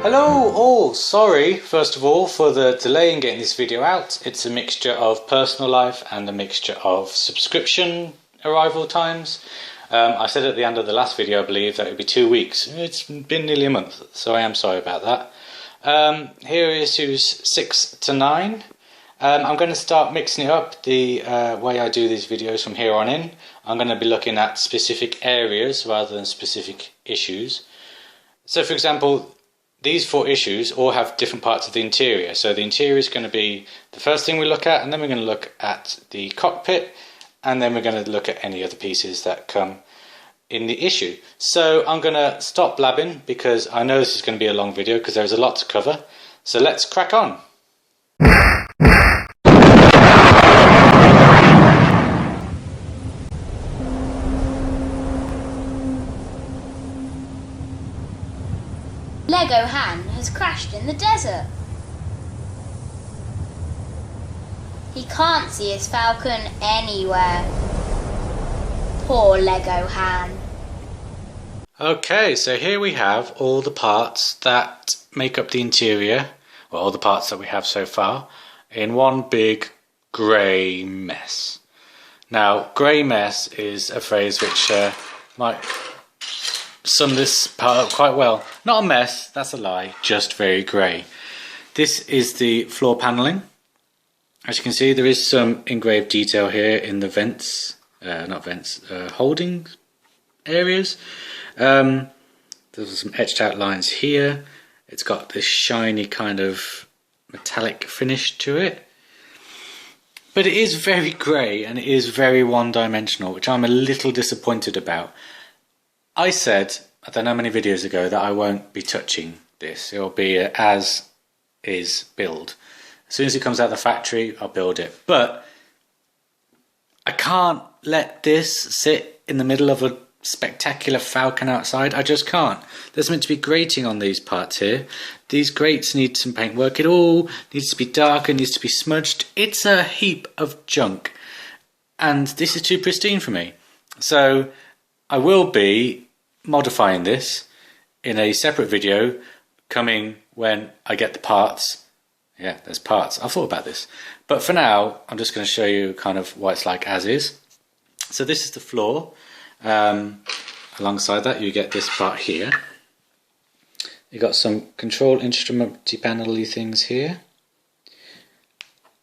Hello all, sorry first of all for the delay in getting this video out. It's a mixture of personal life and a mixture of subscription arrival times. I said at the end of the last video I believe that it would be 2 weeks. It's been nearly a month, so I am sorry about that. Here are issues 6 to 9. I'm going to start mixing it up the way I do these videos from here on in. I'm going to be looking at specific areas rather than specific issues. So for example, these 4 issues all have different parts of the interior. So the interior is going to be the first thing we look at, and then we're going to look at the cockpit, and then we're going to look at any other pieces that come in the issue. So I'm going to stop blabbing because I know this is going to be a long video because there's a lot to cover. So let's crack on. Lego Han has crashed in the desert. He can't see his Falcon anywhere. Poor Lego Han. Okay, so here we have all the parts that make up the interior, well, all the parts that we have so far, in one big grey mess. Now, grey mess is a phrase which might sum this part up quite well. Not a mess, that's a lie, just very grey. This is the floor panelling. As you can see, there is some engraved detail here in the vents, holding areas. There's some etched out lines here. It's got this shiny kind of metallic finish to it. But it is very grey and it is very one-dimensional, which I'm a little disappointed about. I said, I don't know how many videos ago, that I won't be touching this. It'll be a as is build. As soon as it comes out of the factory, I'll build it. But I can't let this sit in the middle of a spectacular Falcon outside. I just can't. There's meant to be grating on these parts here. These grates need some paintwork. It all needs to be dark and needs to be smudged. It's a heap of junk. And this is too pristine for me. So I will be modifying this in a separate video coming when I get the parts. Yeah, there's parts. I've thought about this. But for now, I'm just going to show you kind of what it's like as is. So this is the floor. Alongside that, you get this part here. You've got some control instrument panel-y things here.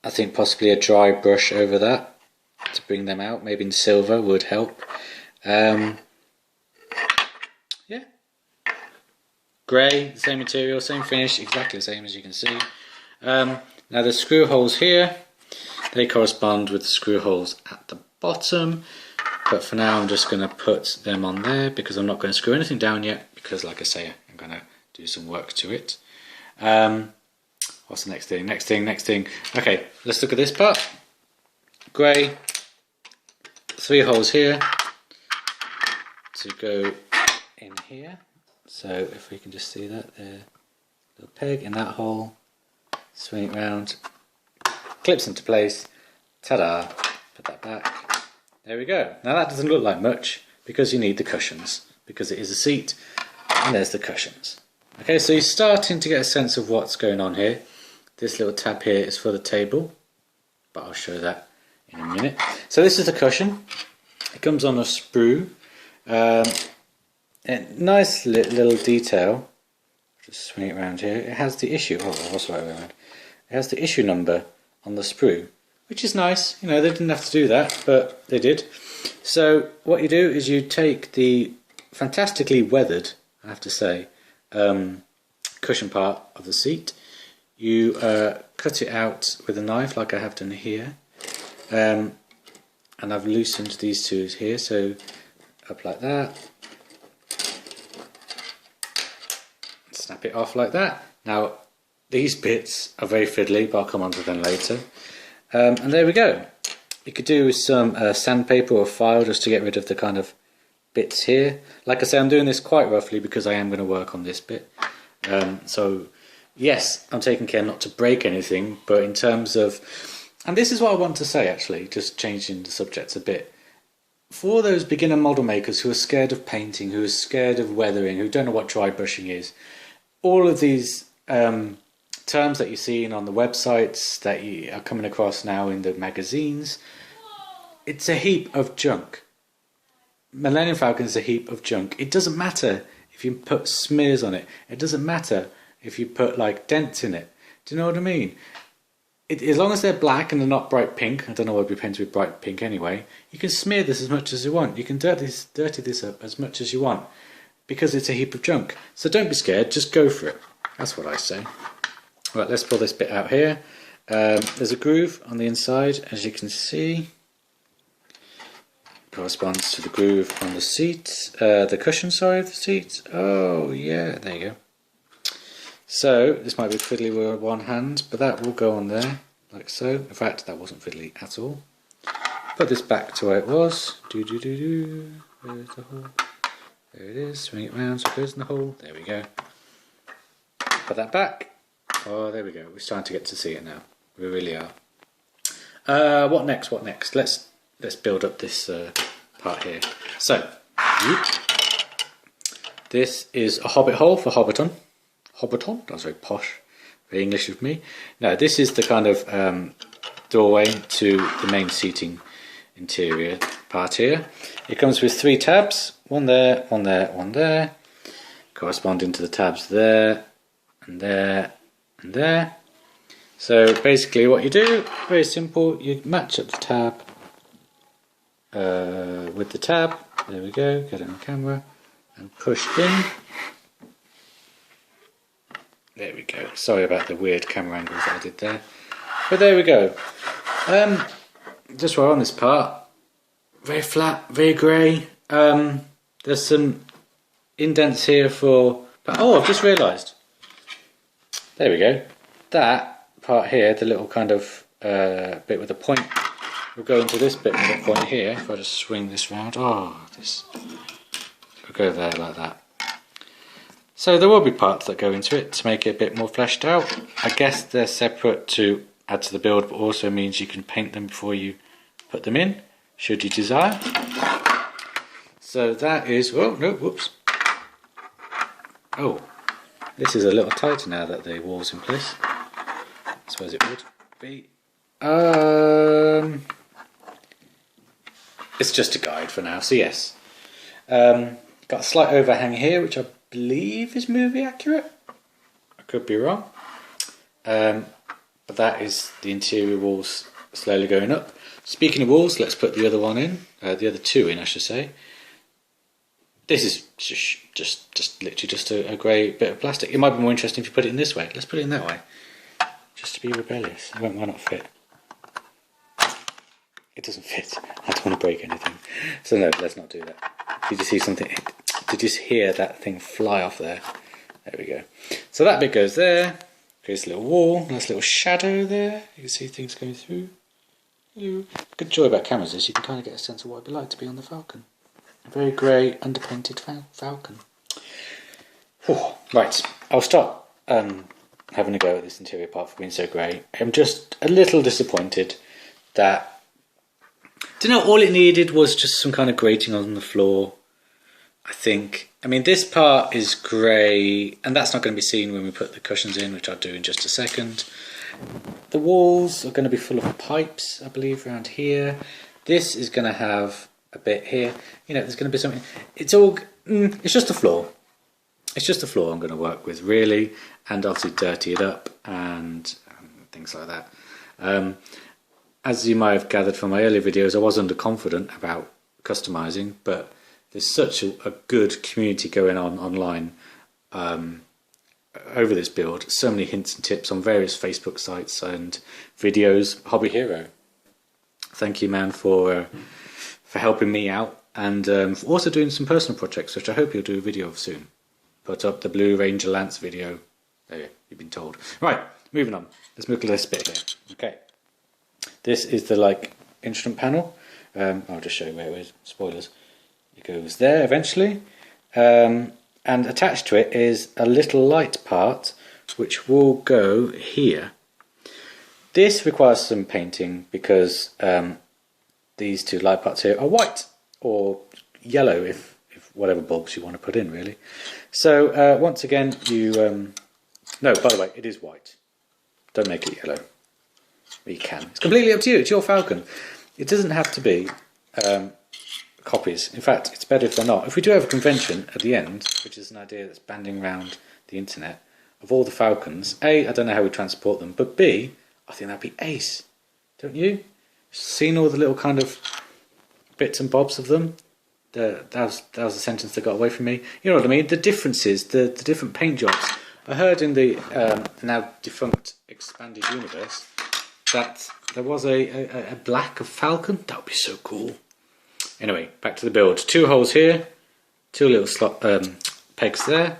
I think possibly a dry brush over that to bring them out. Maybe in silver would help. Yeah, grey, the same material, same finish, exactly the same as you can see. Now the screw holes here, they correspond with the screw holes at the bottom, but for now I'm just going to put them on there because I'm not going to screw anything down yet because, like I say, I'm going to do some work to it. What's the next thing? Next thing. Okay, let's look at this part. Grey, 3 holes here to go in here. So if we can just see that there, little peg in that hole, swing it round, clips into place, ta-da, put that back, there we go. Now that doesn't look like much because you need the cushions, because it is a seat and there's the cushions. Okay, so you're starting to get a sense of what's going on here. This little tab here is for the table, but I'll show that in a minute. So this is the cushion. It comes on a sprue. Nice little detail. Just swing it around here. It has the issue. Oh, what's the right way around? It has the issue number on the sprue, which is nice. You know, they didn't have to do that, but they did. So what you do is you take the fantastically weathered, I have to say, cushion part of the seat. You cut it out with a knife, like I have done here, and I've loosened these two here. So up like that. Snap it off like that. Now these bits are very fiddly, but I'll come on to them later. And there we go. You could do with some sandpaper or file just to get rid of the kind of bits here. Like I say, I'm doing this quite roughly because I am going to work on this bit. So yes, I'm taking care not to break anything, but in terms of, and this is what I want to say actually, just changing the subject a bit. For those beginner model makers who are scared of painting, who are scared of weathering, who don't know what dry brushing is, all of these terms that you're seeing on the websites that you are coming across now in the magazines, it's a heap of junk. Millennium Falcon is a heap of junk. It doesn't matter if you put smears on it. It doesn't matter if you put like dents in it. Do you know what I mean? As long as they're black and they're not bright pink, I don't know why we paint to be bright pink anyway, you can smear this as much as you want. You can dirty this up as much as you want because it's a heap of junk. So don't be scared, just go for it. That's what I say. Right, let's pull this bit out here. There's a groove on the inside, as you can see. Corresponds to the groove on the seat, the cushion, sorry, of the seat. Oh yeah, there you go. So this might be fiddly with one hand, but that will go on there like so. In fact, that wasn't fiddly at all. Put this back to where it was. Where's the hole? There it is. Swing it round so it goes in the hole. There we go. Put that back. Oh, there we go. We're starting to get to see it now. We really are. What next? What next? Let's build up this part here. So, this is a hobbit hole for Hobbiton. Hobbiton? That's very posh, very English of me. No, this is the kind of doorway to the main seating interior part here. It comes with 3 tabs, one there, one there, one there, corresponding to the tabs there, and there, and there. So basically what you do, very simple, you match up the tab with the tab, there we go, get it on camera, and push in. There we go, sorry about the weird camera angles that I did there, but there we go. Just while on this part, very flat, very grey, there's some indents here for, oh, I've just realised, there we go, that part here, the little kind of bit with a point, will go into this bit with a point here. If I just swing this round, oh, this will go there like that. So there will be parts that go into it to make it a bit more fleshed out. I guess they're separate to add to the build, but also means you can paint them before you put them in, should you desire. So that is, oh no, whoops. Oh, this is a little tighter now that the wall's in place. I suppose it would be. It's just a guide for now, so yes. Got a slight overhang here, which I believe is movie accurate. I could be wrong. But that is the interior walls slowly going up. Speaking of walls, let's put the other one in, the other 2 in, I should say. This is just literally just a grey bit of plastic. It might be more interesting if you put it in this way. Let's put it in that way, just to be rebellious. Why not fit? It doesn't fit. I don't want to break anything. So no, let's not do that. Did you see something? Did you just hear that thing fly off there? There we go. So that bit goes there. Creates a little wall. Nice little shadow there. You can see things going through. Good joy about cameras is you can kind of get a sense of what it'd be like to be on the Falcon. A very grey, underpainted Falcon. Whew. Right, I'll stop having a go at this interior part for being so grey. I'm just a little disappointed that, do you know, all it needed was just some kind of grating on the floor, I think. I mean, this part is grey, and that's not going to be seen when we put the cushions in, which I'll do in just a second. The walls are going to be full of pipes, I believe, around here. This is going to have a bit here. You know, there's going to be something. It's all, it's just a floor. It's just a floor I'm going to work with, really, and obviously dirty it up and things like that. As you might have gathered from my earlier videos, I was underconfident about customising, but there's such a good community going on online over this build. So many hints and tips on various Facebook sites and videos. Hobby Hero, thank you, man, for helping me out, and for also doing some personal projects, which I hope you'll do a video of soon. Put up the Blue Ranger Lance video. There, you've been told. Right, moving on. Let's move to this bit here. Okay. This is the instrument panel. I'll just show you where it is. Spoilers. It goes there eventually. And attached to it is a little light part which will go here. This requires some painting because these 2 light parts here are white, or yellow if whatever bulbs you want to put in, really. So once again, you no, by the way, it is white. Don't make it yellow. But you can. It's completely up to you. It's your Falcon. It doesn't have to be copies. In fact, it's better if they're not. If we do have a convention at the end, which is an idea that's banding around the internet, of all the Falcons, A, I don't know how we transport them, but B, I think that'd be ace. Don't you? Seen all the little kind of bits and bobs of them? That was a sentence that got away from me. You know what I mean? The differences, the different paint jobs. I heard in the now defunct expanded universe that there was a black of Falcon. That would be so cool. Anyway, back to the build. 2 holes here, 2 little slot pegs there.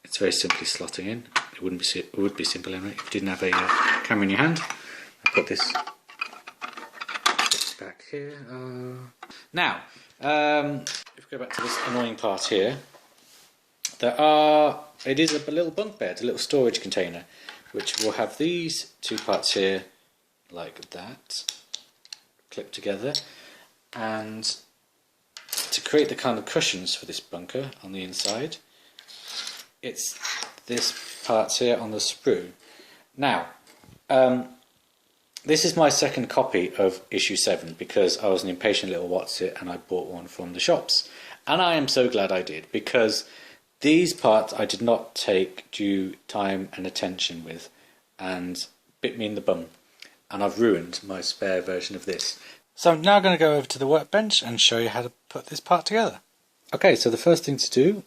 It's very simply slotting in. It would be simple anyway if you didn't have a camera in your hand. I put this back here. Now, if we go back to this annoying part here, it is a little bunk bed, a little storage container, which will have these 2 parts here, like that, clipped together, and to create the kind of cushions for this bunker on the inside, it's this part here on the sprue. Now, this is my second copy of issue 7 because I was an impatient little what's-it and I bought one from the shops. And I am so glad I did, because these parts I did not take due time and attention with, and bit me in the bum. And I've ruined my spare version of this. So I'm now going to go over to the workbench and show you how to put this part together. Okay, so the first thing to do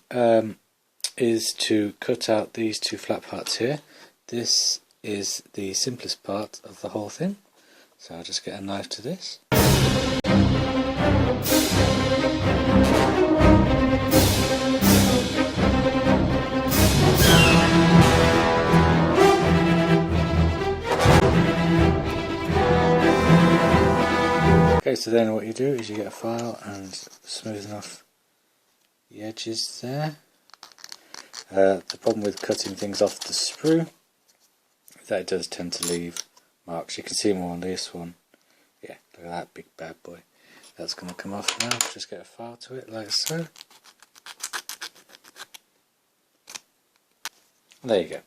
is to cut out these 2 flat parts here. This is the simplest part of the whole thing, so I'll just get a knife to this. Okay, so then what you do is you get a file and smoothen off the edges there. The problem with cutting things off the sprue is that it does tend to leave marks. You can see more on this one. Yeah, look at that big bad boy. That's going to come off now. Just get a file to it like so. There you go.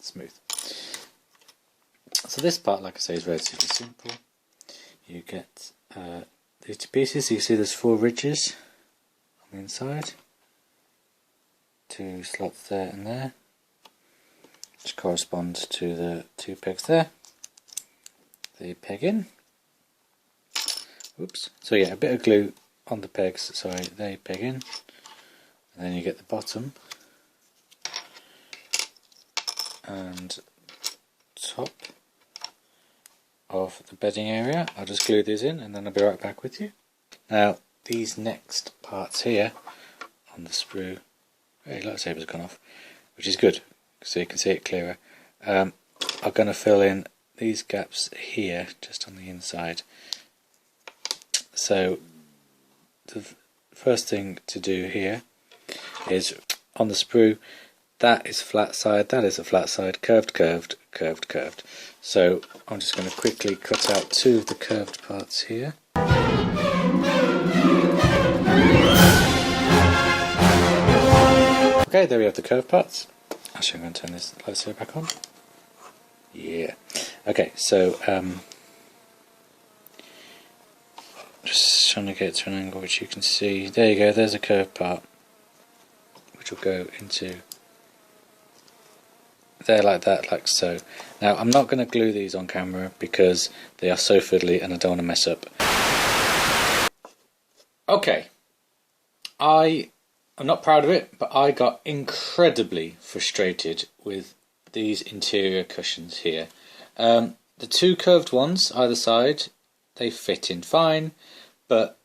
Smooth. So this part, like I say, is relatively simple. You get these 2 pieces. You can see there's 4 ridges on the inside. 2 slots there and there, which correspond to the 2 pegs there. The peg in. Oops. So yeah, a bit of glue on the pegs. Sorry, they peg in, and then you get the bottom and top of the bedding area. I'll just glue these in, and then I'll be right back with you. Now, these next parts here on the sprue. Hey, lightsaber's gone off, which is good, so you can see it clearer. I'm going to fill in these gaps here, just on the inside. So the first thing to do here is on the sprue, that is flat side, that is a flat side, curved, curved, curved, curved. So I'm just going to quickly cut out 2 of the curved parts here. Okay, there we have the curved parts. Actually, I'm going to turn this lightsaber back on. Yeah. Okay, so just trying to get to an angle which you can see. There you go, there's a curved part, which will go into there like that, like so. Now, I'm not going to glue these on camera because they are so fiddly and I don't want to mess up. Okay. I'm not proud of it, but I got incredibly frustrated with these interior cushions here. The 2 curved ones either side, they fit in fine, but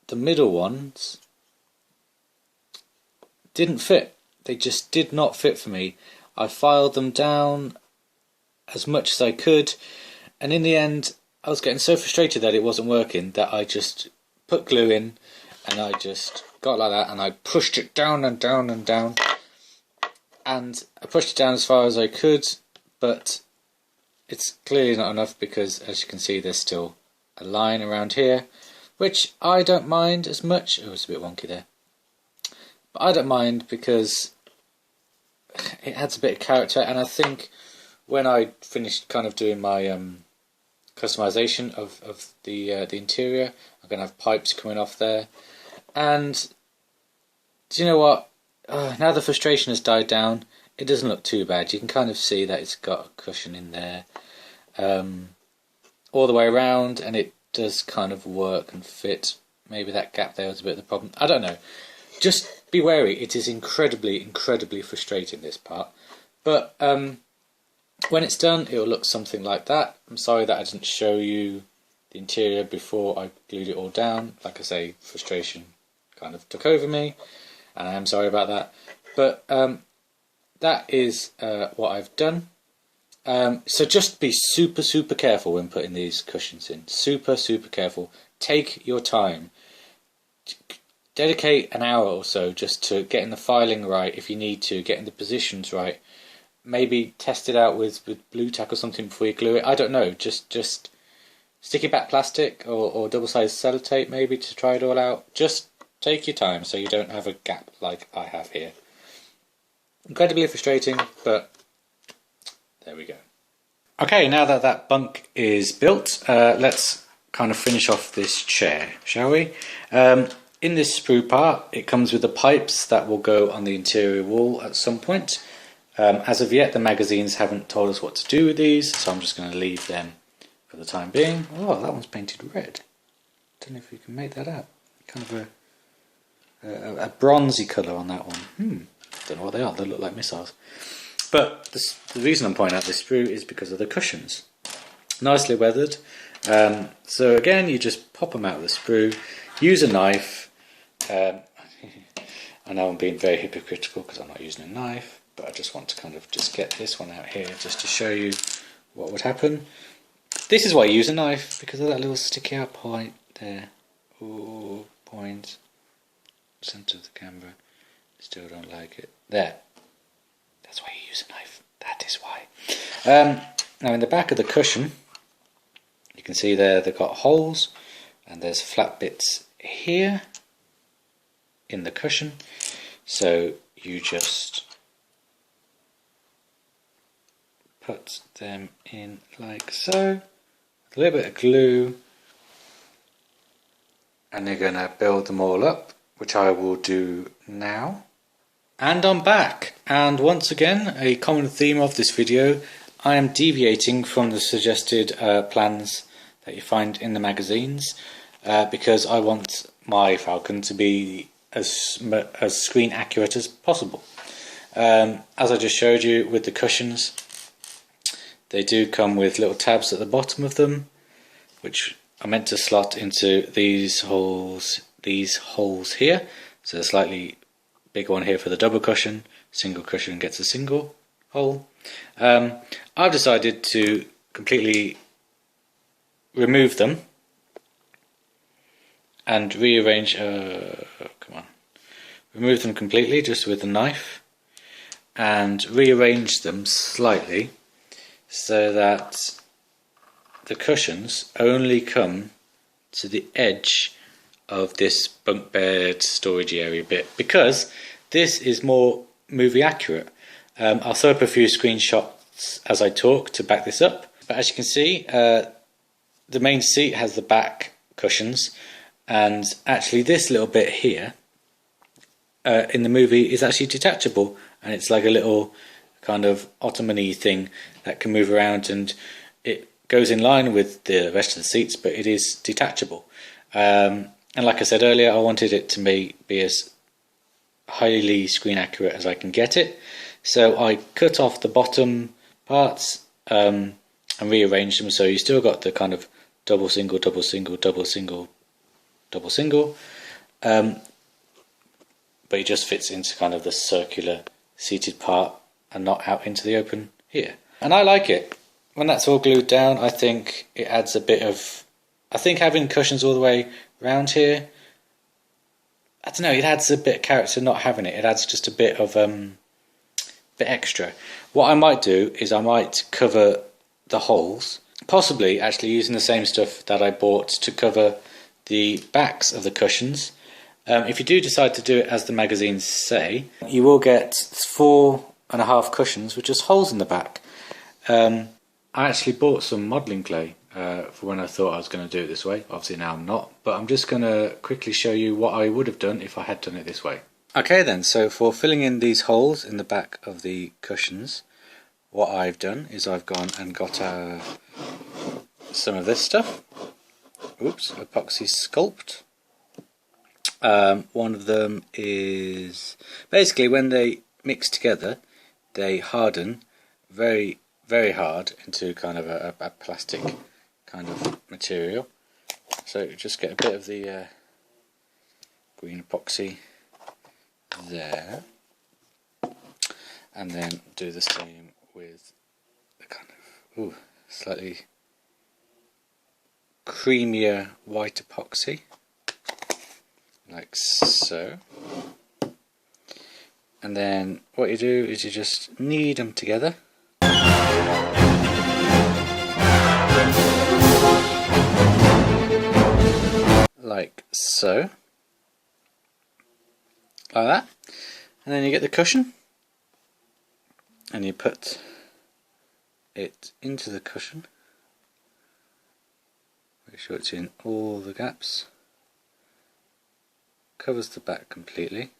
the middle ones didn't fit. They just did not fit for me. I filed them down as much as I could, and in the end I was getting so frustrated that it wasn't working that I just put glue in, and I just got like that, and I pushed it down and down and down, and I pushed it down as far as I could, but it's clearly not enough because, as you can see, there's still a line around here, which I don't mind as much. Oh, it's a bit wonky there. But I don't mind because it adds a bit of character, and I think when I finished kind of doing my customization of the interior, I'm going to have pipes coming off there. And do you know what? Now the frustration has died down, it doesn't look too bad. You can kind of see that it's got a cushion in there all the way around, and it does kind of work and fit. Maybe that gap there was a bit of the problem. I don't know. Just be wary. It is incredibly, incredibly frustrating, this part. But when it's done, it will look something like that. I'm sorry that I didn't show you the interior before I glued it all down. Like I say, frustration kind of took over me, and I am sorry about that. But that is what I've done. So just be super, super careful when putting these cushions in. Super, super careful. Take your time. Dedicate an hour or so just to getting the filing right if you need to, getting the positions right. Maybe test it out with blue tack or something before you glue it. I don't know. Just sticky back plastic or double-sized sellotape maybe to try it all out. Just take your time so you don't have a gap like I have here. Incredibly frustrating, but there we go. Okay, now that that bunk is built, let's kind of finish off this chair, shall we? In this sprue part, it comes with the pipes that will go on the interior wall at some point. As of yet, the magazines haven't told us what to do with these, so I'm just going to leave them for the time being. Oh, that one's painted red. Don't know if you can make that out. Kind of a bronzy colour on that one. Don't know what they are. They look like missiles. But the reason I'm pointing out this sprue is because of the cushions. Nicely weathered. So again, you just pop them out of the sprue. Use a knife. I know I'm being very hypocritical because I'm not using a knife, but I just want to kind of just get this one out here just to show you what would happen. This is why you use a knife, because of that little sticky out point there. Ooh, point. Centre of the camera. Still don't like it. There. That's why you use a knife. That is why. Now in the back of the cushion, you can see there they've got holes, and there's flat bits here in the cushion. So you just put them in like so, a little bit of glue, and you're going to build them all up, which I will do now. And I'm back, and once again, a common theme of this video, I am deviating from the suggested plans that you find in the magazines, because I want my Falcon to be as screen accurate as possible. As I just showed you with the cushions, they do come with little tabs at the bottom of them, which are meant to slot into these holes here. So a slightly big one here for the double cushion, single cushion gets a single hole. I've decided to completely remove them and rearrange, remove them completely just with a knife and rearrange them slightly so that the cushions only come to the edge of this bunk bed storage area bit, because this is more movie accurate. I'll throw up a few screenshots as I talk to back this up, but as you can see, the main seat has the back cushions, and actually this little bit here in the movie is actually detachable, and it's like a little kind of ottoman-y thing that can move around, and it goes in line with the rest of the seats, but it is detachable. And like I said earlier, I wanted it to be as highly screen accurate as I can get it, so I cut off the bottom parts and rearranged them, so you still got the kind of double single, double single, double single, double single, but it just fits into kind of the circular seated part and not out into the open here. And I like it. When that's all glued down, I think it adds a bit of, I think having cushions all the way around here, I don't know, it adds a bit of character not having it. It adds just a bit of bit extra. What I might do is I might cover the holes, possibly actually using the same stuff that I bought to cover the backs of the cushions, If you do decide to do it as the magazines say, you will get 4.5 cushions with just holes in the back. I actually bought some modelling clay for when I thought I was going to do it this way. Obviously now I'm not, but I'm just going to quickly show you what I would have done if I had done it this way. Okay then, so for filling in these holes in the back of the cushions, what I've done is I've gone and got some of this stuff. Oops, epoxy sculpt. One of them is basically when they mix together, they harden very, very hard into kind of a plastic kind of material. So you just get a bit of the green epoxy there, and then do the same with the kind of slightly creamier white epoxy, like so. And then what you do is you just knead them together. Like so. Like that. And then you get the cushion and you put it into the cushion. Make sure it's in all the gaps. Covers the back completely.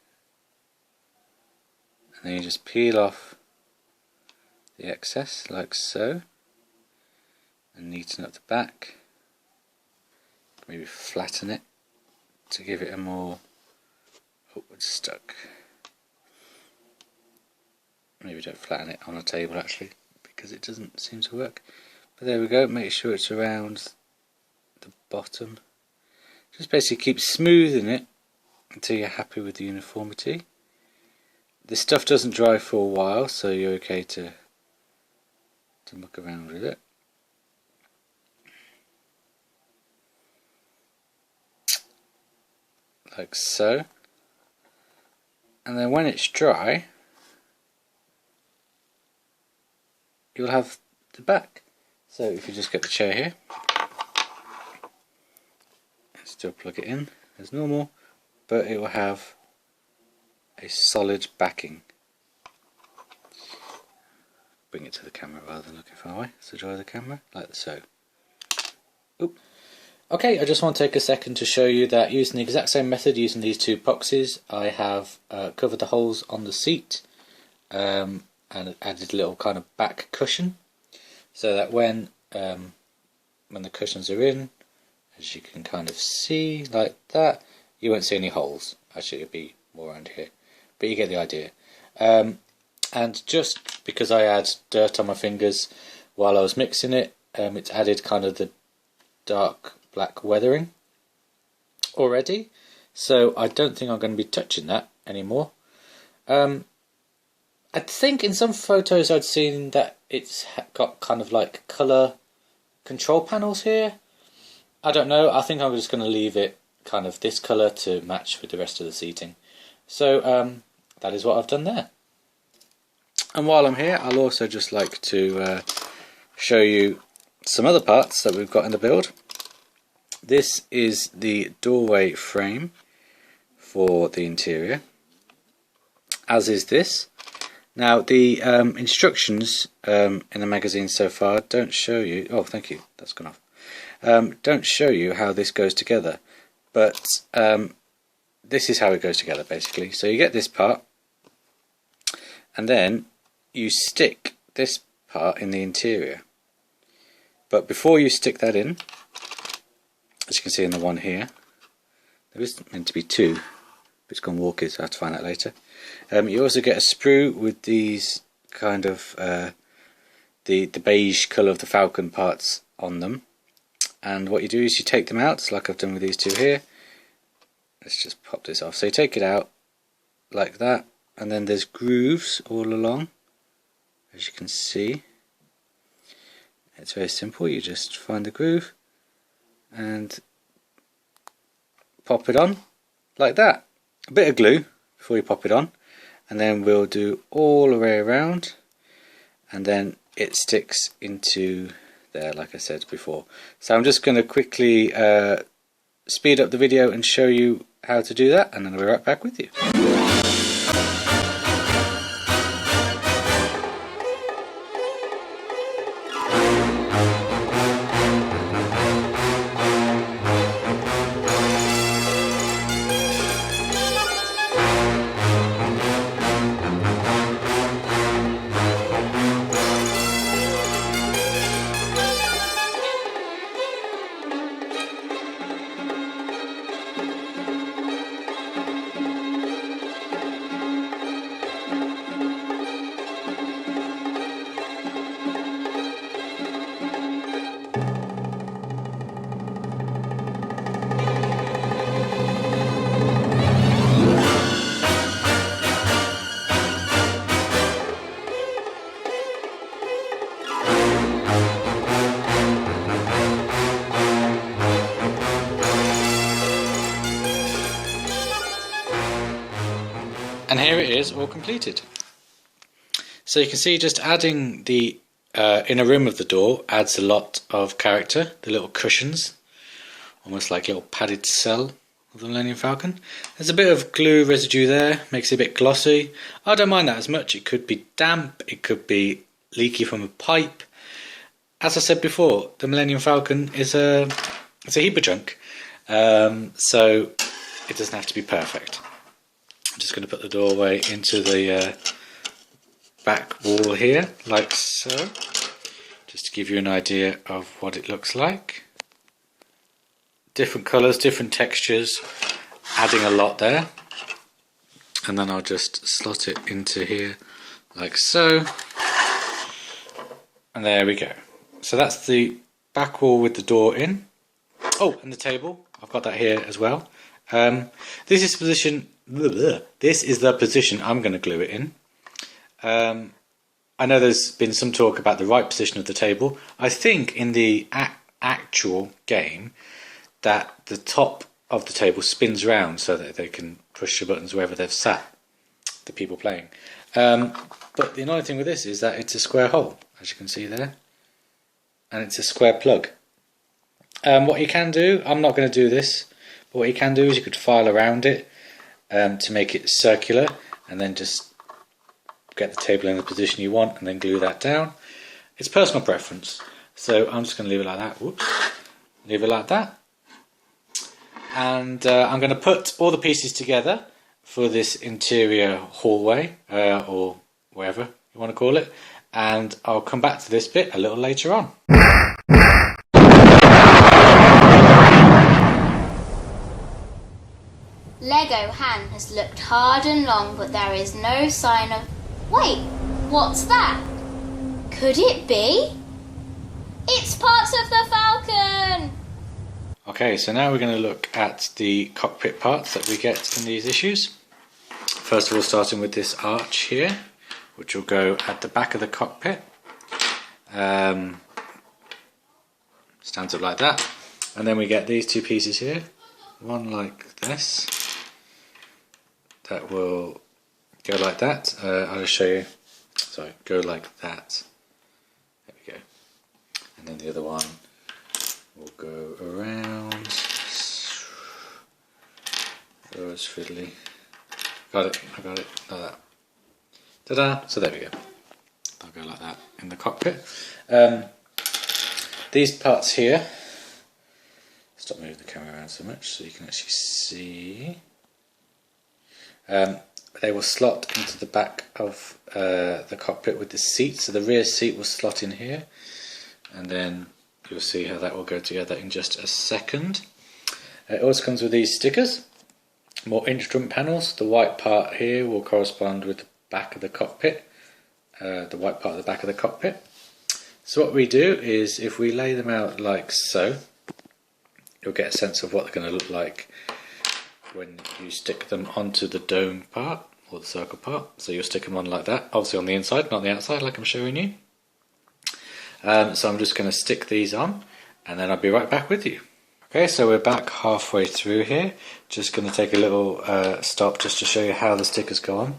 And then you just peel off the excess like so. And neaten up the back. Maybe flatten it to give it a more upward stuck. Maybe don't flatten it on a table actually, because it doesn't seem to work. But there we go, make sure it's around the bottom. Just basically keep smoothing it until you're happy with the uniformity. This stuff doesn't dry for a while, so you're okay to muck around with it. Like so. And then when it's dry, you'll have the back. So if you just get the chair here, and still plug it in as normal, but it will have a solid backing. Bring it to the camera rather than looking far away, so dry the camera, like so. Oop. Okay, I just want to take a second to show you that using the exact same method, using these two epoxies, I have covered the holes on the seat and added a little kind of back cushion, so that when the cushions are in, as you can kind of see like that, you won't see any holes. Actually it'll be more around here, but you get the idea. And just because I had dirt on my fingers while I was mixing it, it's added kind of the dark black weathering already, so I don't think I'm going to be touching that anymore. I think in some photos I'd seen that it's got kind of like colour control panels here. I don't know, I think I'm just going to leave it kind of this colour to match with the rest of the seating. So that is what I've done there. And while I'm here, I'll also just like to show you some other parts that we've got in the build. This is the doorway frame for the interior, as is this. Now the instructions in the magazine so far don't show you, oh thank you, that's gone off, don't show you how this goes together, but this is how it goes together basically. So you get this part, and then you stick this part in the interior. But before you stick that in, as you can see in the one here, there is meant to be two, but it's gone wonky, so I have to find out later. You also get a sprue with these kind of the beige colour of the Falcon parts on them, and what you do is you take them out, like I've done with these two here. Let's just pop this off. So you take it out like that, and then there's grooves all along, as you can see. It's very simple, you just find the groove and pop it on like that. A bit of glue before you pop it on, and then we'll do all the way around, and then it sticks into there like I said before. So I'm just going to quickly speed up the video and show you how to do that, and then I'll be right back with you. And here it is, all completed. So you can see just adding the inner rim of the door adds a lot of character. The little cushions, almost like a little padded cell of the Millennium Falcon. There's a bit of glue residue there, makes it a bit glossy. I don't mind that as much. It could be damp, it could be leaky from a pipe. As I said before, the Millennium Falcon is it's a heap of junk, so it doesn't have to be perfect. I'm just going to put the doorway into the back wall here, like so, just to give you an idea of what it looks like. Different colours, different textures, adding a lot there. And then I'll just slot it into here, like so. And there we go. So that's the back wall with the door in. Oh, and the table, I've got that here as well. This is the position I'm going to glue it in. I know there's been some talk about the right position of the table. I think in the actual game that the top of the table spins round so that they can push the buttons wherever they've sat, the people playing. But the annoying thing with this is that it's a square hole, as you can see there, and it's a square plug. What you can do, I'm not going to do this, but what you can do is you could file around it to make it circular, and then just get the table in the position you want and then glue that down. It's personal preference, so I'm just going to leave it like that. Whoops. Leave it like that. And I'm going to put all the pieces together for this interior hallway, or whatever you want to call it, and I'll come back to this bit a little later on. Lego Han has looked hard and long, but there is no sign of... Wait, what's that? Could it be? It's parts of the Falcon! Okay, so now we're going to look at the cockpit parts that we get in these issues. First of all, starting with this arch here, which will go at the back of the cockpit. Stands up like that. And then we get these two pieces here. One like this. That will go like that. I'll just show you. Sorry, go like that. There we go. And then the other one will go around. Oh, it's fiddly. Got it, I got it, like that. Ta-da! So there we go. I'll go like that in the cockpit. These parts here, stop moving the camera around so much so you can actually see. They will slot into the back of the cockpit with the seat. So the rear seat will slot in here, and then you'll see how that will go together in just a second. It also comes with these stickers, more instrument panels. The white part here will correspond with the back of the cockpit, the white part of the back of the cockpit. So what we do is, if we lay them out like so, you'll get a sense of what they're going to look like when you stick them onto the dome part, or the circle part. So you'll stick them on like that, obviously on the inside, not the outside like I'm showing you. So I'm just going to stick these on, and then I'll be right back with you. Okay, so we're back halfway through here. Just going to take a little stop just to show you how the stickers go on.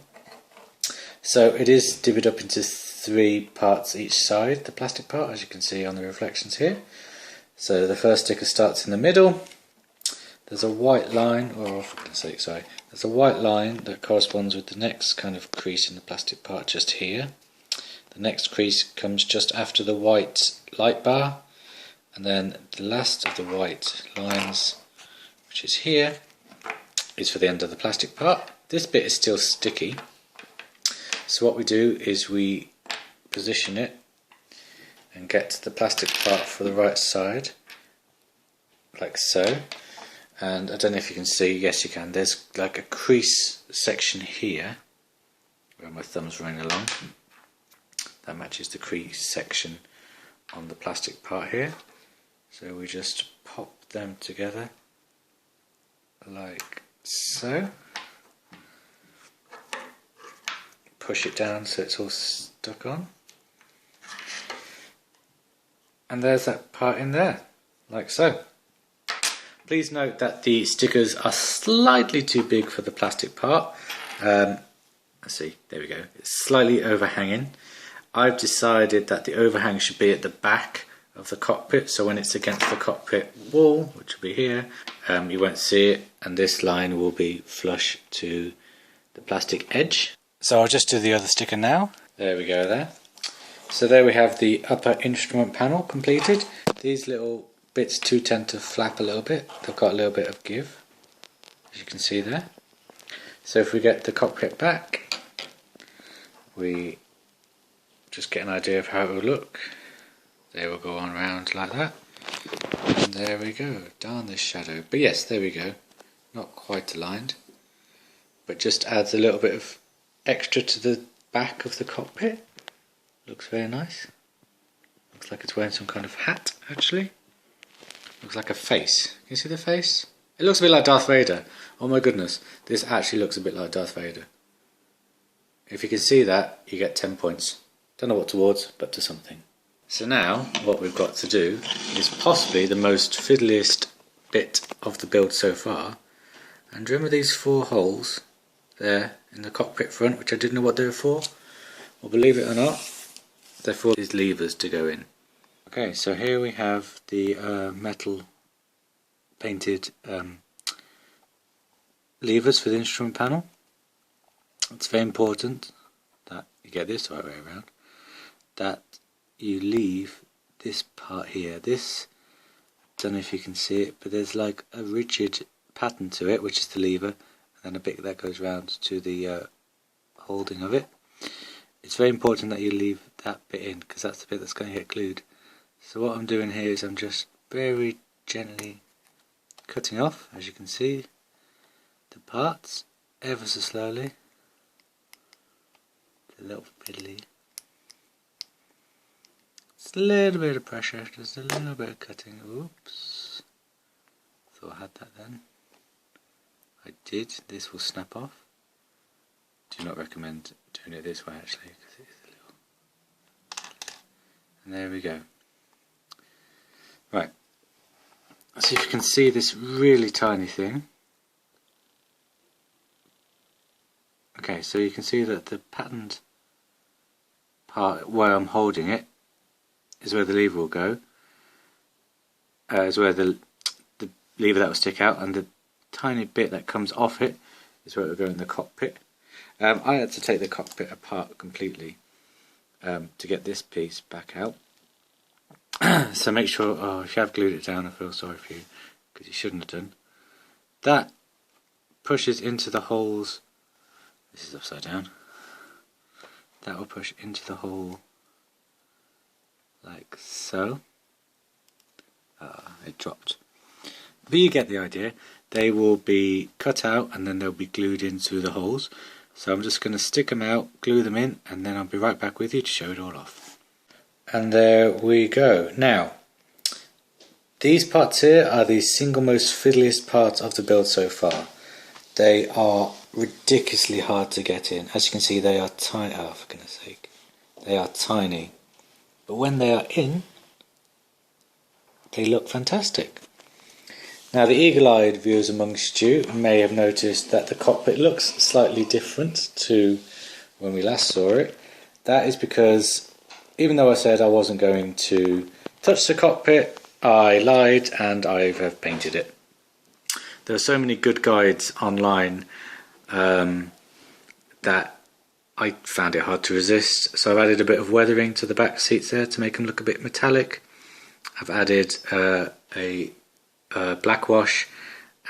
So it is divvied up into 3 parts each side, the plastic part, as you can see on the reflections here. So the first sticker starts in the middle, there's a white line, or for goodness sake, sorry, there's a white line that corresponds with the next kind of crease in the plastic part just here. The next crease comes just after the white light bar, and then the last of the white lines, which is here, is for the end of the plastic part. This bit is still sticky, so what we do is we position it and get the plastic part for the right side, like so. And I don't know if you can see, yes you can, there's like a crease section here where my thumb's running along. That matches the crease section on the plastic part here. So we just pop them together like so. Push it down so it's all stuck on. And there's that part in there, like so. Please note that the stickers are slightly too big for the plastic part. Let's see, there we go. It's slightly overhanging. I've decided that the overhang should be at the back of the cockpit, so when it's against the cockpit wall, which will be here, you won't see it, and this line will be flush to the plastic edge. So I'll just do the other sticker now. There we go there. So there we have the upper instrument panel completed. These little bits do tend to flap a little bit. They've got a little bit of give, as you can see there. So if we get the cockpit back, we just get an idea of how it will look. They will go on around like that. And there we go. Darn this shadow. But yes, there we go. Not quite aligned, but just adds a little bit of extra to the back of the cockpit. Looks very nice. Looks like it's wearing some kind of hat, actually. Looks like a face. Can you see the face? It looks a bit like Darth Vader. Oh my goodness, this actually looks a bit like Darth Vader. If you can see that, you get 10 points. Don't know what towards, but to something. So now, what we've got to do is possibly the most fiddliest bit of the build so far. And remember these 4 holes there in the cockpit front, which I didn't know what they were for? Well, believe it or not, they're for these levers to go in. Okay, so here we have the metal painted levers for the instrument panel. It's very important that you get this the right way around, that you leave this part here. This, I don't know if you can see it, but there's like a rigid pattern to it, which is the lever, and then a bit that goes round to the holding of it. It's very important that you leave that bit in, because that's the bit that's going to get glued. So what I'm doing here is I'm just very gently cutting off, as you can see, the parts ever so slowly. It's a little fiddly. Just a little bit of pressure, just a little bit of cutting. Oops. Thought I had that then. I did. This will snap off. Do not recommend doing it this way actually, because it is a little. And there we go. Right. See if you can see this really tiny thing. Okay, so you can see that the patterned part where I'm holding it is where the lever will go. Is where the lever that will stick out, and the tiny bit that comes off it is where it will go in the cockpit. I had to take the cockpit apart completely to get this piece back out. So make sure, oh, if you have glued it down, I feel sorry for you, because you shouldn't have done. That pushes into the holes. This is upside down. That will push into the hole like so. It dropped. But you get the idea. They will be cut out and then they'll be glued into the holes. So I'm just going to stick them out, glue them in, and then I'll be right back with you to show it all off. And there we go. Now, these parts here are the single most fiddliest parts of the build so far. They are ridiculously hard to get in. As you can see, they are tiny. Oh, for goodness sake. They are tiny. But when they are in, they look fantastic. Now, the eagle-eyed viewers amongst you may have noticed that the cockpit looks slightly different to when we last saw it. That is because, even though I said I wasn't going to touch the cockpit, I lied and I have painted it. There are so many good guides online that I found it hard to resist. So I've added a bit of weathering to the back seats there to make them look a bit metallic. I've added a black wash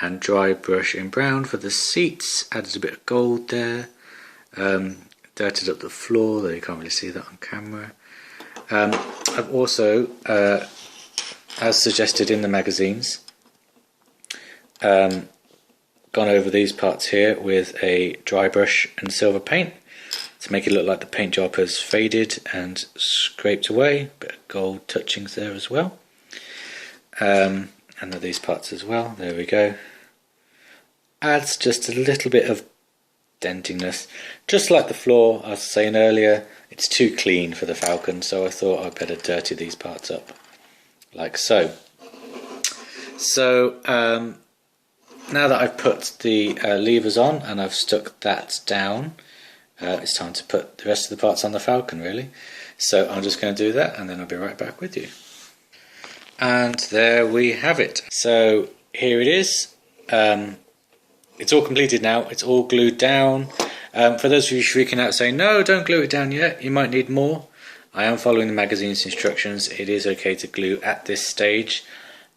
and dry brush in brown for the seats. Added a bit of gold there. Dirted up the floor, though you can't really see that on camera. I've also, as suggested in the magazines, gone over these parts here with a dry brush and silver paint to make it look like the paint job has faded and scraped away. Bit of gold touchings there as well. And these parts as well. There we go. Adds just a little bit of dentingness. Just like the floor I was saying earlier, it's too clean for the Falcon, so I thought I'd better dirty these parts up. Like so. So now that I've put the levers on and I've stuck that down, it's time to put the rest of the parts on the Falcon, really. So I'm just going to do that and then I'll be right back with you. And there we have it. So here it is. It's all completed now. It's all glued down. For those of you shrieking out saying, no, don't glue it down yet, you might need more. I am following the magazine's instructions. It is okay to glue at this stage.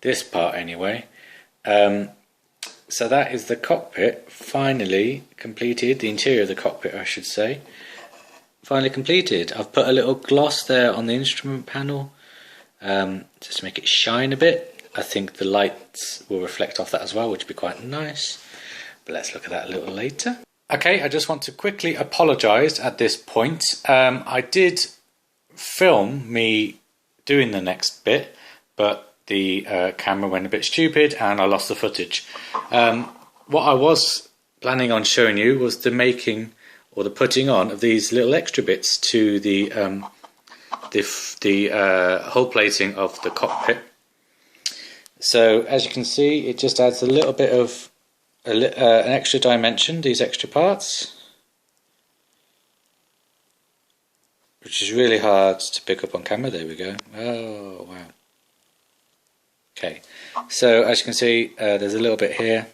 This part anyway. So that is the cockpit finally completed, the interior of the cockpit I should say, finally completed. I've put a little gloss there on the instrument panel just to make it shine a bit. I think the lights will reflect off that as well, which would be quite nice, but let's look at that a little later. Okay, I just want to quickly apologise at this point. I did film me doing the next bit, but the camera went a bit stupid and I lost the footage. What I was planning on showing you was the making or the putting on of these little extra bits to the hull plating of the cockpit. So as you can see, it just adds a little bit of an extra dimension, these extra parts, which is really hard to pick up on camera. There we go. Oh wow. Okay, so as you can see, there's a little bit here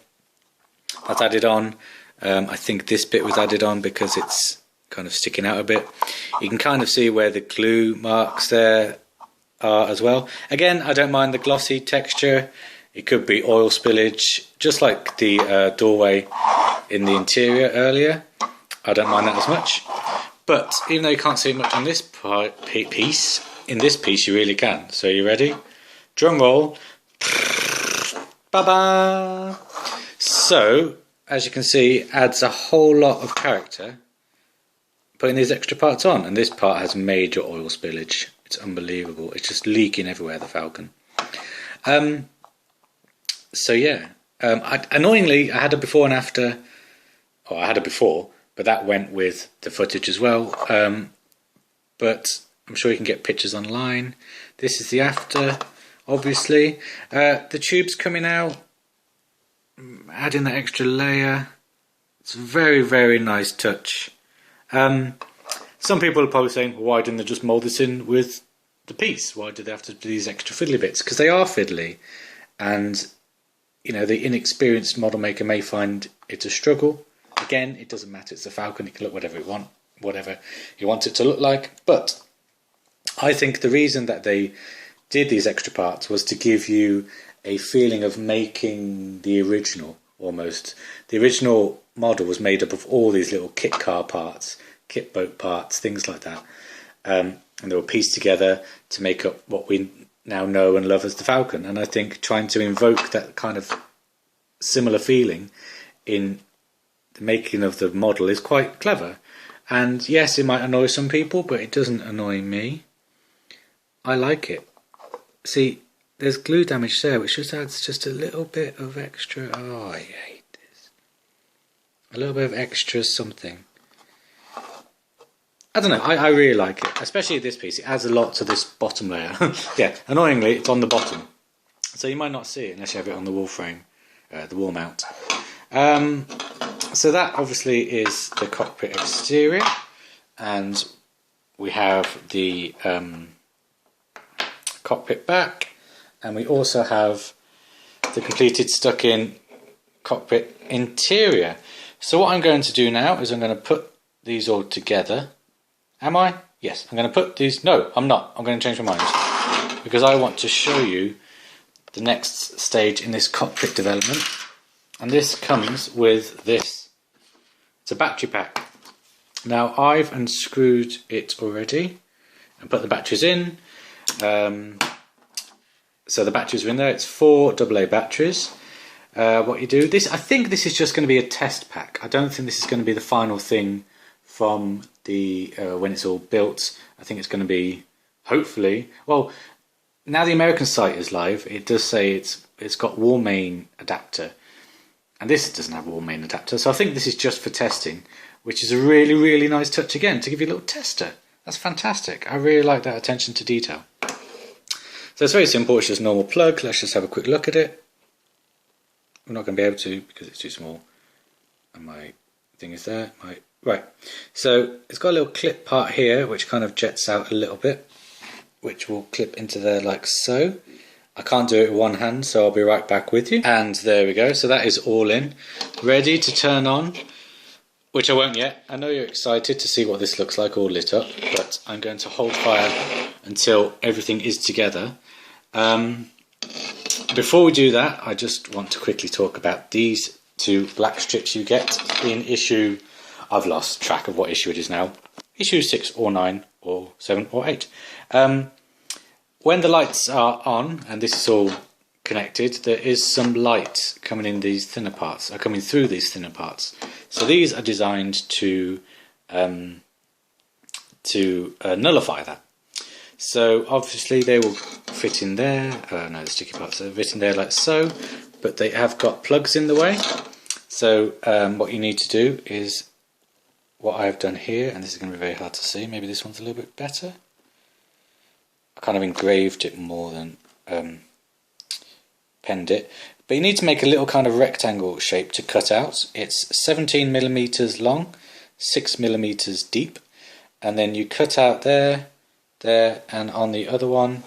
that's added on. I think this bit was added on because it's kind of sticking out a bit. You can kind of see where the glue marks there are as well. Again, I don't mind the glossy texture. It could be oil spillage, just like the doorway in the interior earlier. I don't mind that as much. But even though you can't see much on this piece, in this piece you really can. So you ready? Drum roll. Ba-ba! So, as you can see, it adds a whole lot of character putting these extra parts on. And this part has major oil spillage. It's unbelievable. It's just leaking everywhere, the Falcon. So yeah, annoyingly, I had a before and after. Oh, I had a before, but that went with the footage as well. But I'm sure you can get pictures online. This is the after, obviously. The tube's coming out, adding that extra layer. It's a very, very nice touch. Some people are probably saying, well, why didn't they just mould this in with the piece? Why did they have to do these extra fiddly bits? Because they are fiddly, and you know, the inexperienced model maker may find it a struggle. Again, it doesn't matter, it's a Falcon, it can look whatever you want it to look like. But I think the reason that they did these extra parts was to give you a feeling of making the original, almost. The original model was made up of all these little kit car parts, kit boat parts, things like that. And they were pieced together to make up what we now know and love as the Falcon. And I think trying to invoke that kind of similar feeling in the making of the model is quite clever. And yes, it might annoy some people, but it doesn't annoy me. I like it. See, there's glue damage there, which just adds just a little bit of extra. Oh, I hate this. A little bit of extra something. I don't know, I really like it, especially this piece. It adds a lot to this bottom layer. Yeah, annoyingly, it's on the bottom, so you might not see it unless you have it on the wall frame, the wall mount. So that obviously is the cockpit exterior, and we have the cockpit back, and we also have the completed stuck-in cockpit interior. So what I'm going to do now is I'm going to put these all together. Am I? Yes, I'm going to put these... No, I'm not. I'm going to change my mind. Because I want to show you the next stage in this cockpit development. And this comes with this. It's a battery pack. Now I've unscrewed it already and put the batteries in. So the batteries are in there. It's 4 AA batteries. What you do, I think this is just going to be a test pack. I don't think this is going to be the final thing from the when it's all built. I think it's going to be, hopefully, well, now the American site is live, it does say it's got wall main adapter, and this doesn't have a wall main adapter, so I think this is just for testing, which is a really, really nice touch again, to give you a little tester. That's fantastic. I really like that attention to detail. So it's very simple, it's just a normal plug. Let's just have a quick look at it. I'm not going to be able to because it's too small and my thing is there. Right, so it's got a little clip part here which kind of jets out a little bit, which will clip into there like so. I can't do it with one hand, so I'll be right back with you. And there we go, so that is all in, ready to turn on, which I won't yet. I know you're excited to see what this looks like all lit up, but I'm going to hold fire until everything is together. Before we do that, I just want to quickly talk about these 2 black strips you get in issue, I've lost track of what issue it is now, issue 6 or 9 or 7 or 8. When the lights are on, and this is all connected, there is some light coming in these thinner parts, coming through these thinner parts. So these are designed to nullify that. So obviously they will fit in there, no, the sticky parts are fit in there like so, but they have got plugs in the way. So what you need to do is what I've done here, and this is going to be very hard to see, maybe this one's a little bit better. I kind of engraved it more than penned it, but you need to make a little kind of rectangle shape to cut out. It's 17mm long, 6mm deep, and then you cut out there, and on the other one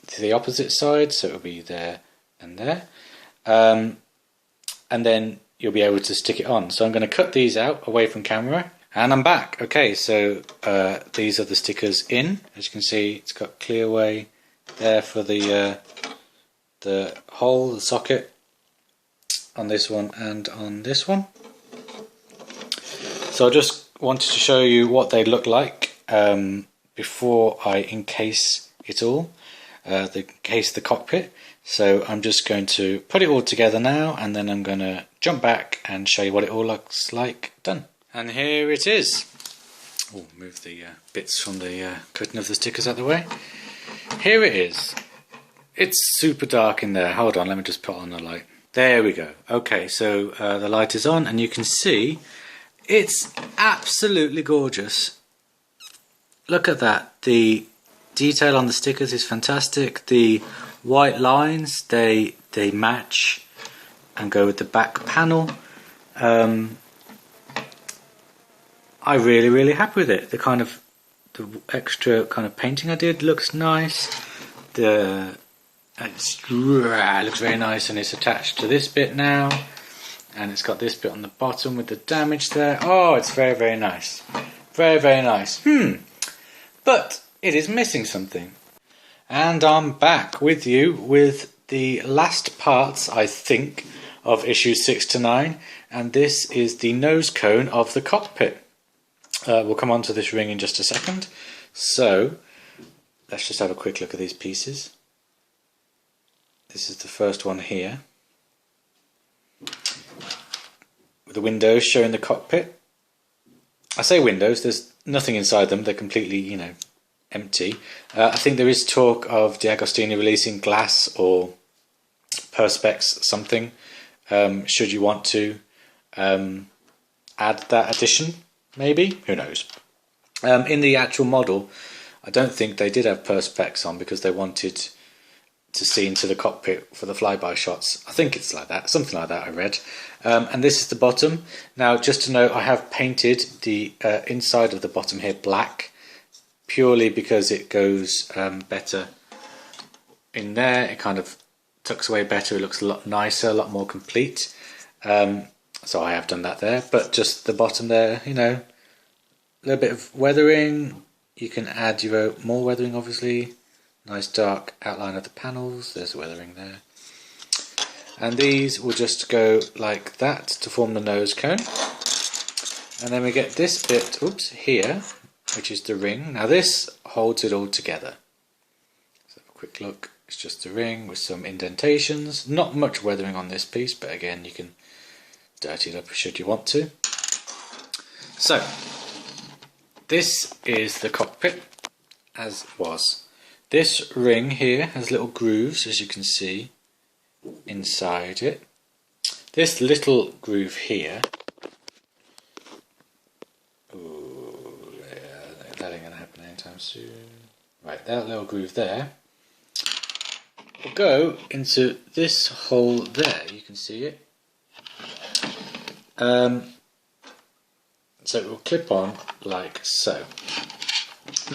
to the opposite side, so it'll be there and there, and then you'll be able to stick it on. So I'm going to cut these out away from camera, and I'm back. Okay, so these are the stickers in. As you can see, it's got clear way there for the hole, the socket on this one and on this one. So I just wanted to show you what they look like before I encase it all, encase the cockpit. So I'm just going to put it all together now, and then I'm going to jump back and show you what it all looks like done. And here it is. Oh, move the bits from the cutting of the stickers out of the way. Here it is. It's super dark in there. Hold on, let me just put on the light. There we go. Okay, so the light is on, and you can see it's absolutely gorgeous. Look at that. The detail on the stickers is fantastic. The white lines, they match and go with the back panel. I'm really happy with it. The extra kind of painting I did looks nice. It looks very nice, and it's attached to this bit now, and it's got this bit on the bottom with the damage there. Oh, it's very nice. Very nice. But it is missing something. And I'm back with you with the last parts, I think, of issues 6 to 9, and this is the nose cone of the cockpit. We'll come on to this ring in just a second. So let's just have a quick look at these pieces. This is the first one here, with the windows showing the cockpit. I say windows, there's nothing inside them, they're completely, empty. I think there is talk of D'Agostini releasing glass or perspex something, should you want to add that addition, maybe, who knows. In the actual model, I don't think they did have perspex on because they wanted to see into the cockpit for the flyby shots. I think it's like that, something like that I read. And this is the bottom. Now, just to note, I have painted the inside of the bottom here black, purely because it goes better in there. It kind of tucks away better, it looks a lot nicer, a lot more complete. So I have done that there, but just the bottom there, you know, a little bit of weathering. You can add your own, more weathering obviously. Nice dark outline of the panels, there's weathering there. And these will just go like that to form the nose cone. And then we get this bit, oops, here, which is the ring. Now this holds it all together. Let's have a quick look. It's just a ring with some indentations. Not much weathering on this piece, but again, you can dirty it up should you want to. So, this is the cockpit, as was. This ring here has little grooves, as you can see, inside it. This little groove here, ooh, yeah, that ain't gonna happen anytime soon. Right, that little groove there will go into this hole there, you can see it. So it will clip on like so.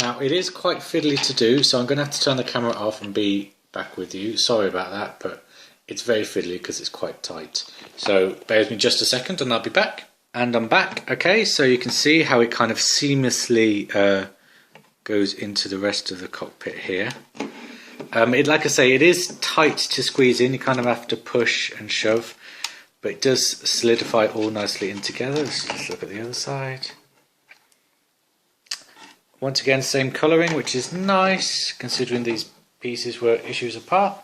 Now it is quite fiddly to do, so I'm going to have to turn the camera off and be back with you. Sorry about that, but it's very fiddly because it's quite tight. So bear with me just a second and I'll be back. And I'm back. Okay, so you can see how it kind of seamlessly goes into the rest of the cockpit here. Like I say, it is tight to squeeze in. You kind of have to push and shove, but it does solidify all nicely in together. Let's just look at the other side. Once again, same colouring, which is nice considering these pieces were issues apart.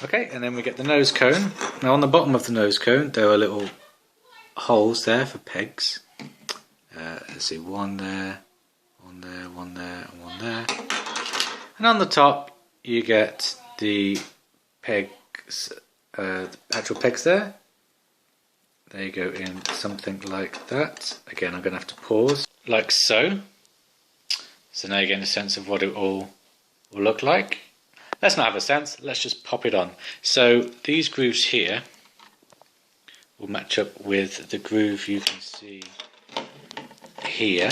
Okay, and then we get the nose cone. Now on the bottom of the nose cone there are little holes there for pegs. Let's see, one there, one there, one there, and one there. And on the top you get the pegs, actual pegs there. They go in something like that. Again, I'm going to have to pause, like so. So now you're getting a sense of what it all will look like. Let's not have a sense, let's just pop it on. So these grooves here will match up with the groove you can see here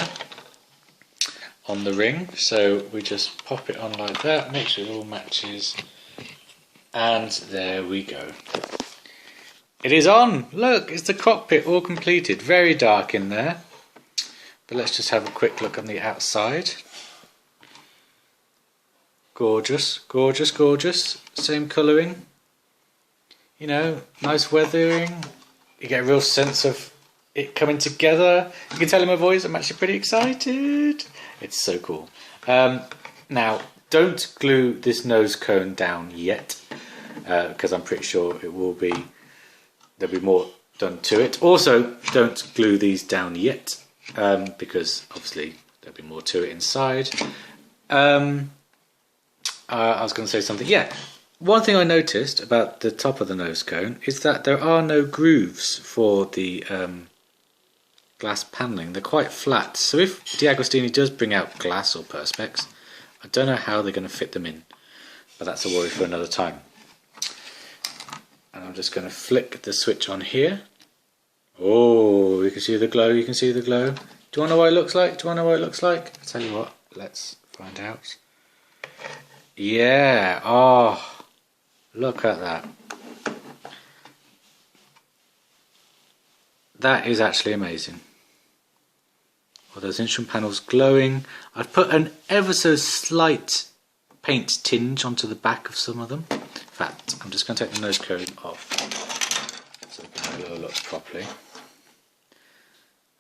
on the ring. So we just pop it on like that, make sure it all matches, and there we go. It is on! Look, it's the cockpit all completed. Very dark in there. But let's just have a quick look on the outside. Gorgeous, gorgeous, gorgeous. Same colouring. You know, nice weathering. You get a real sense of it coming together. You can tell in my voice I'm actually pretty excited. It's so cool. Now, don't glue this nose cone down yet, because I'm pretty sure it will be. There'll be more done to it. Also, don't glue these down yet, because obviously there'll be more to it inside. I was going to say something. Yeah, one thing I noticed about the top of the nose cone is that there are no grooves for the glass panelling. They're quite flat. So if D'Agostini does bring out glass or perspex, I don't know how they're going to fit them in. But that's a worry for another time. And I'm just going to flick the switch on here. Oh, you can see the glow, you can see the glow. Do you want to know what it looks like? Do you want to know what it looks like? I'll tell you what, let's find out. Yeah, oh, look at that. That is actually amazing. Well, those instrument panels glowing. I've put an ever so slight paint tinge onto the back of some of them. In fact, I'm just going to take the nose cone off so we can have a little look properly.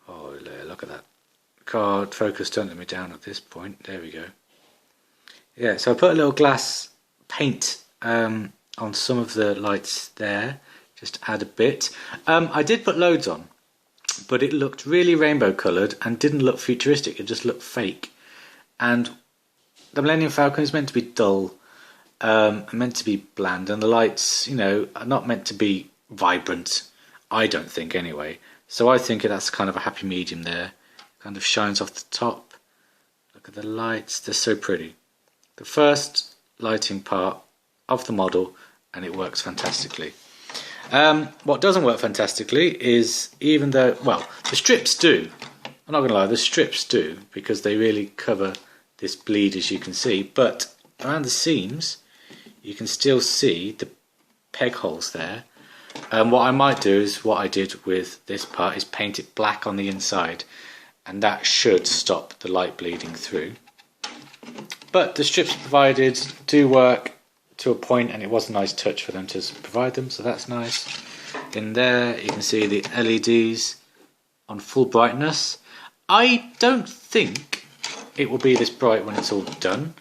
Oh, look at that. God, focus, don't let me down at this point. There we go. Yeah, so I put a little glass paint on some of the lights there, just to add a bit. I did put loads on, but it looked really rainbow coloured and didn't look futuristic, it just looked fake. And the Millennium Falcon is meant to be dull, meant to be bland, and the lights, you know, are not meant to be vibrant, I don't think anyway. So I think that's kind of a happy medium there. Kind of shines off the top. Look at the lights, they're so pretty. The first lighting part of the model, and it works fantastically. What doesn't work fantastically is, even though, well, the strips do. I'm not going to lie, the strips do, because they really cover this bleed, as you can see, but around the seams you can still see the peg holes there, What I might do is what I did with this part is paint it black on the inside, and that should stop the light bleeding through. But the strips provided do work to a point, and it was a nice touch for them to provide them, so that's nice. In there you can see the LEDs on full brightness. I don't think it will be this bright when it's all done.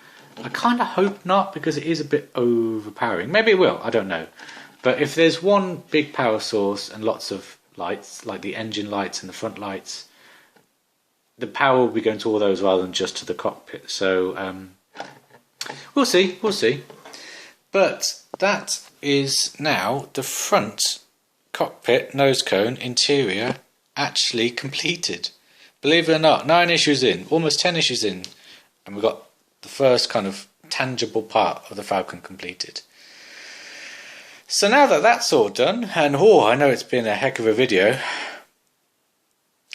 I kind of hope not, because it is a bit overpowering. Maybe it will, I don't know. But if there's one big power source and lots of lights, like the engine lights and the front lights, the power will be going to all those rather than just to the cockpit. So we'll see. But that is now the front cockpit nose cone interior actually completed. Believe it or not, 9 issues in, almost 10 issues in, and we've got the first kind of tangible part of the Falcon completed. So now that that's all done, and I know it's been a heck of a video,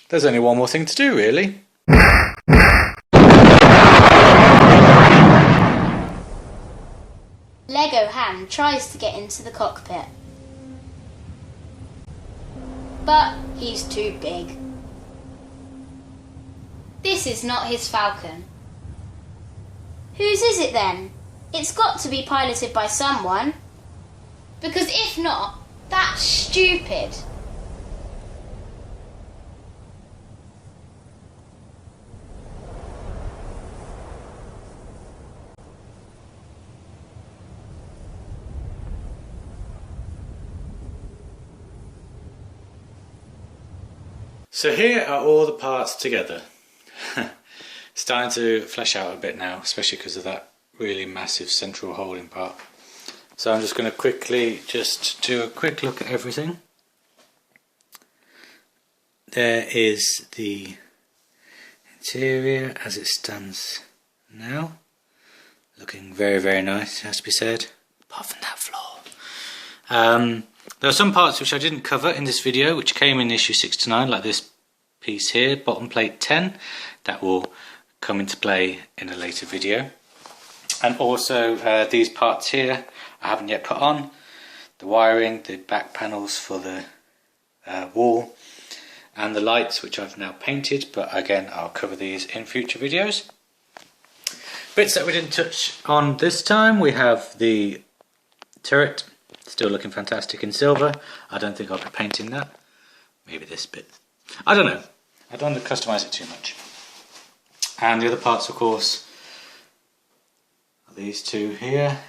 there's only one more thing to do, really. Lego Han tries to get into the cockpit, but he's too big. This is not his Falcon. Whose is it then? It's got to be piloted by someone. Because if not, that's stupid. So here are all the parts together. Starting to flesh out a bit now, especially because of that really massive central holding part. So I'm just going to quickly just do a quick look at everything. There is the interior as it stands now. Looking very, very nice, has to be said. Apart from that floor. There are some parts which I didn't cover in this video, which came in issue 6 to 9, like this piece here, bottom plate 10. That will come into play in a later video. And also these parts here I haven't yet put on. The wiring, the back panels for the wall, and the lights, which I've now painted, but again I'll cover these in future videos. Bits that we didn't touch on this time, we have the turret, still looking fantastic in silver. I don't think I'll be painting that. Maybe this bit. I don't know. I don't want to customise it too much. And the other parts, of course, are these two here.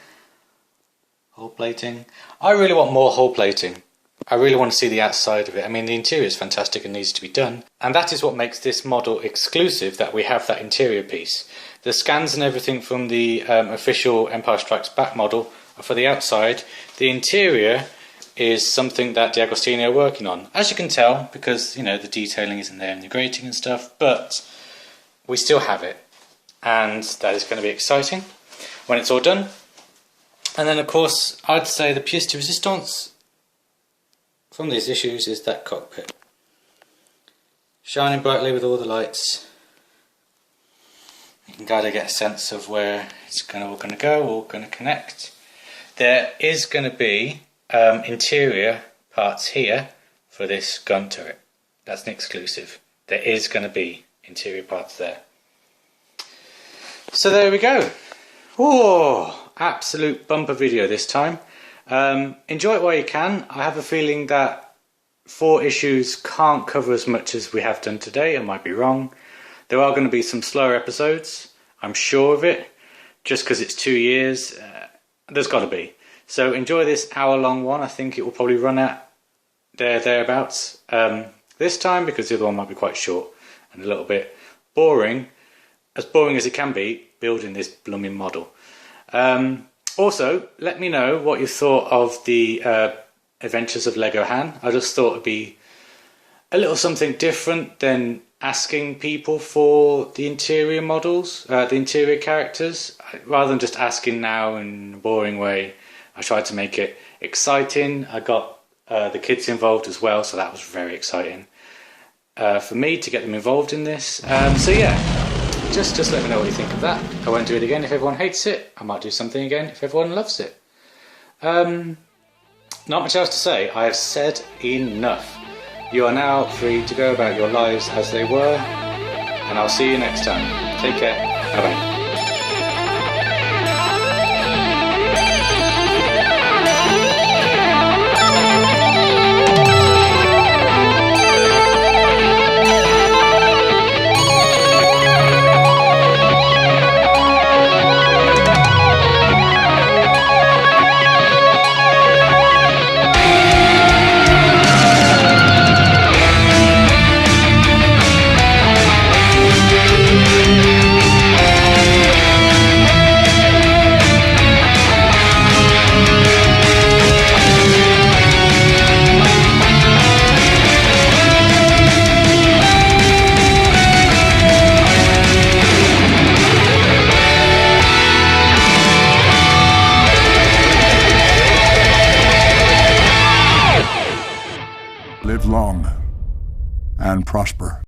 Hull plating. I really want more hull plating. I really want to see the outside of it. I mean, the interior is fantastic and needs to be done. And that is what makes this model exclusive, that we have that interior piece. The scans and everything from the official Empire Strikes Back model are for the outside. The interior is something that D'Agostino are working on. As you can tell, because, you know, the detailing isn't there and the grating and stuff, but we still have it. And that is going to be exciting when it's all done. And then, of course, I'd say the pièce de résistance from these issues is that cockpit. Shining brightly with all the lights. You can kind of get a sense of where it's all going to go, all going to connect. There is going to be interior parts here for this gun turret. That's an exclusive. There is going to be interior parts there. So there we go. Whoa! Absolute bumper video this time. Enjoy it while you can. I have a feeling that 4 issues can't cover as much as we have done today. I might be wrong. There are going to be some slower episodes, I'm sure of it, just because it's 2 years. There's got to be. So enjoy this hour-long one. I think it will probably run at thereabouts this time, because the other one might be quite short and a little bit boring. As boring as it can be, building this blooming model. Also, let me know what you thought of the Adventures of Lego Han. I just thought it'd be a little something different than asking people for the interior models, the interior characters. Rather than just asking now in a boring way, I tried to make it exciting. I got the kids involved as well, so that was very exciting for me to get them involved in this. So yeah. Just let me know what you think of that. I won't do it again if everyone hates it. I might do something again if everyone loves it. not much else to say. I have said enough. You are now free to go about your lives as they were, and I'll see you next time. Take care. Bye-bye. Live long and prosper.